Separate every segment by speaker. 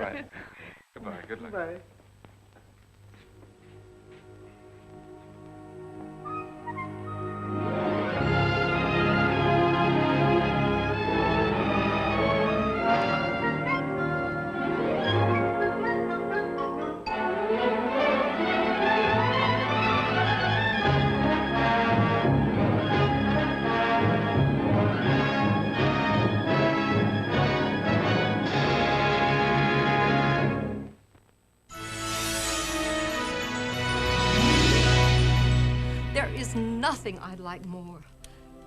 Speaker 1: right. Goodbye. Good luck.
Speaker 2: Bye.
Speaker 3: Nothing I'd like more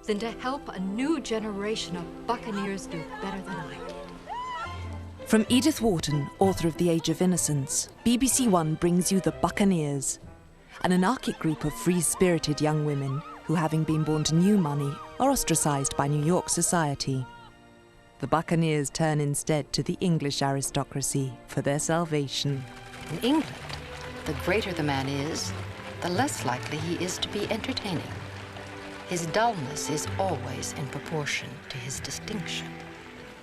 Speaker 3: than to help a new generation of Buccaneers do better than I did.
Speaker 4: From Edith Wharton, author of The Age of Innocence, BBC1 brings you the Buccaneers, an anarchic group of free-spirited young women who, having been born to new money, are ostracised by New York society. The Buccaneers turn instead to the English aristocracy for their salvation.
Speaker 5: In England, the greater the man is, the less likely he is to be entertaining. His dullness is always in proportion to his distinction.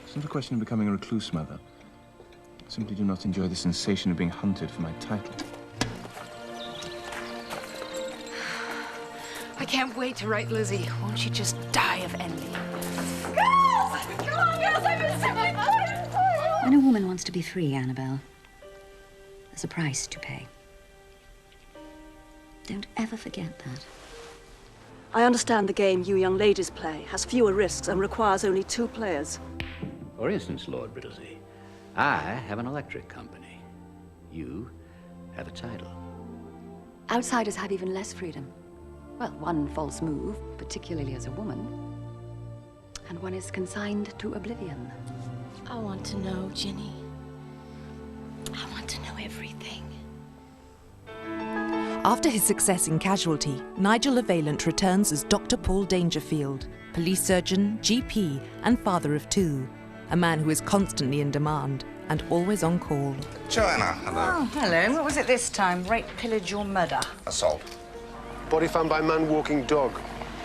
Speaker 6: It's not a question of becoming a recluse, Mother. I simply do not enjoy the sensation of being hunted for my title.
Speaker 3: I can't wait to write Lizzie. Won't she just die of envy?
Speaker 7: Girls! Come on, girls! I've been simply born!
Speaker 8: When a woman wants to be free, Annabelle, there's a price to pay. Don't ever forget that.
Speaker 2: I understand the game you young ladies play has fewer risks and requires only 2 players.
Speaker 9: For instance, Lord Riddlesey, I have an electric company. You have a title.
Speaker 8: Outsiders have even less freedom. Well, one false move, particularly as a woman, and one is consigned to oblivion.
Speaker 10: I want to know, Ginny. I want to know everything.
Speaker 4: After his success in Casualty, Nigel Levaillant returns as Dr. Paul Dangerfield, police surgeon, GP, and father of 2, a man who is constantly in demand and always on call.
Speaker 11: Joanna, hello.
Speaker 12: Oh, hello. What was it this time? Rape, pillage, or murder?
Speaker 11: Assault.
Speaker 13: Body found by man walking dog.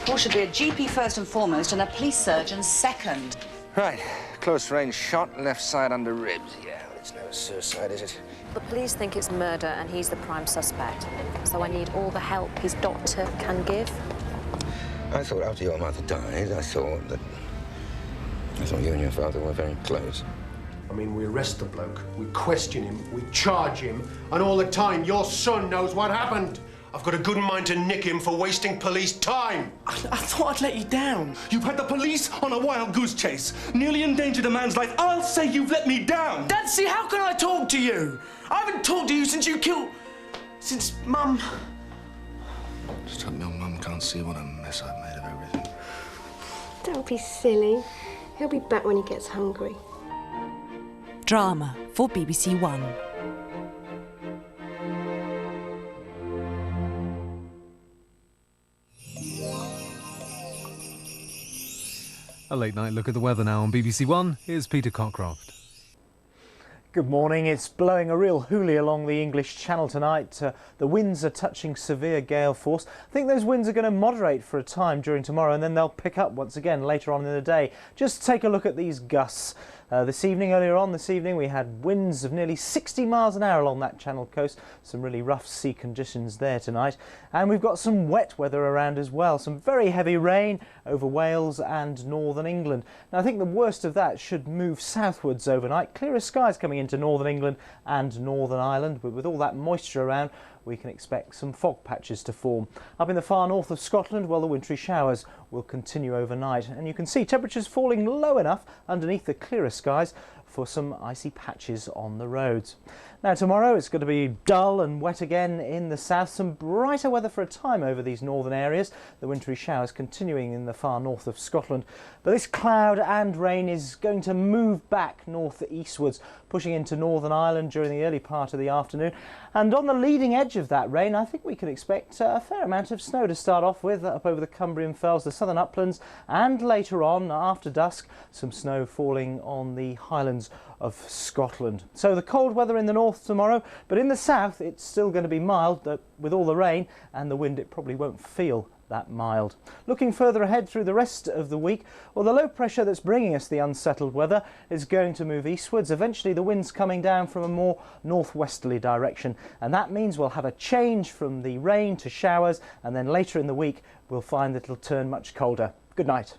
Speaker 12: Paul should be a GP first and foremost and a police surgeon second.
Speaker 11: Right. Close range shot, left side under ribs. Yeah, well, it's never suicide, is it?
Speaker 14: The police think it's murder and he's the prime suspect. So I need all the help his doctor can give.
Speaker 11: I thought after your mother died, I thought you and your father were very close.
Speaker 13: I mean, we arrest the bloke, we question him, we charge him, and all the time your son knows what happened. I've got a good mind to nick him for wasting police time.
Speaker 15: I thought I'd let you down. You've had the police on a wild goose chase, nearly endangered a man's life. I'll say you've let me down. Dancy, how can I talk to you? I haven't talked to you since you killed... since Mum...
Speaker 11: Just hope your mum can't see what a mess I've made of everything.
Speaker 10: Don't be silly. He'll be back when he gets hungry.
Speaker 4: Drama for BBC One.
Speaker 16: A late night look at the weather now on BBC One. Here's Peter Cockroft.
Speaker 17: Good morning. It's blowing a real hoolie along the English Channel tonight. The winds are touching severe gale force. I think those winds are going to moderate for a time during tomorrow and then they'll pick up once again later on in the day. Just take a look at these gusts. Earlier on this evening, we had winds of nearly 60 miles an hour along that Channel coast. Some really rough sea conditions there tonight. And we've got some wet weather around as well. Some very heavy rain over Wales and northern England. Now, I think the worst of that should move southwards overnight. Clearer skies coming into northern England and Northern Ireland. But with all that moisture around, we can expect some fog patches to form. Up in the far north of Scotland, well, the wintry showers will continue overnight. And you can see temperatures falling low enough underneath the clearer skies for some icy patches on the roads. Now tomorrow it's going to be dull and wet again in the south. Some brighter weather for a time over these northern areas. The wintry showers continuing in the far north of Scotland. But this cloud and rain is going to move back north eastwards, pushing into Northern Ireland during the early part of the afternoon. And on the leading edge of that rain, I think we can expect a fair amount of snow to start off with up over the Cumbrian Fells, the southern uplands, and later on, after dusk, some snow falling on the highlands of Scotland. So the cold weather in the north tomorrow, but in the south it's still going to be mild with all the rain and the wind. It probably won't feel that mild. Looking further ahead through the rest of the week, well, the low pressure that's bringing us the unsettled weather is going to move eastwards. Eventually the wind's coming down from a more northwesterly direction, and that means we'll have a change from the rain to showers, and then later in the week we'll find that it'll turn much colder. Good night.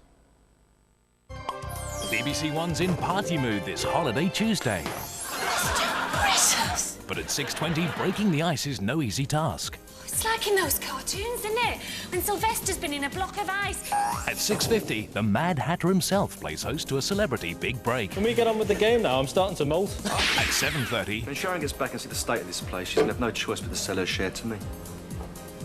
Speaker 18: BBC One's in party mood this holiday Tuesday.
Speaker 10: Precious!
Speaker 18: But at 6:20, breaking the ice is no easy task.
Speaker 10: It's like in those cartoons, isn't it? When Sylvester's been in a block of ice.
Speaker 18: At 6:50, the Mad Hatter himself plays host to a celebrity big break.
Speaker 19: Can we get on with the game now? I'm starting to moult.
Speaker 18: At 7:30...
Speaker 20: When Sharon gets back and see the state of this place, she's going to have no choice but to sell her share to me.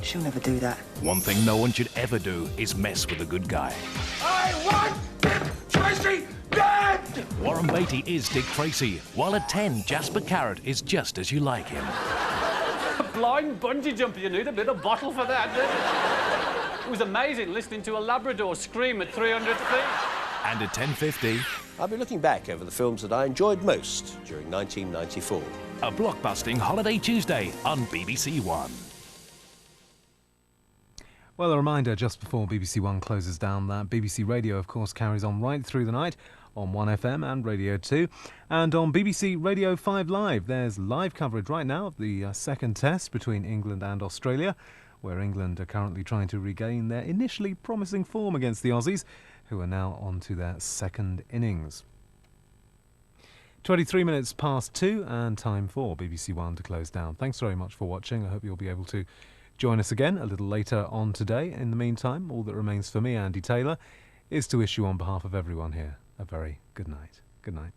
Speaker 21: She'll never do that.
Speaker 18: One thing no one should ever do is mess with a good guy.
Speaker 15: I want Dick Tracy dead!
Speaker 18: Warren Beatty is Dick Tracy, while at 10, Jasper Carrot is just as you like him.
Speaker 22: A blind bungee jumper, you need a bit of bottle for that, didn't it? It was amazing listening to a Labrador scream at 300 feet.
Speaker 18: And at 10:50...
Speaker 23: I'll be looking back over the films that I enjoyed most during 1994.
Speaker 18: A blockbusting holiday Tuesday on BBC One.
Speaker 16: Well, a reminder just before BBC One closes down that BBC Radio, of course, carries on right through the night on 1FM and Radio 2. And on BBC Radio 5 Live, there's live coverage right now of the second test between England and Australia, where England are currently trying to regain their initially promising form against the Aussies, who are now on to their second innings. 23 minutes past 2 and time for BBC One to close down. Thanks very much for watching. I hope you'll be able to join us again a little later on today. In the meantime, all that remains for me, Andy Taylor, is to wish you on behalf of everyone here a very good night. Good night.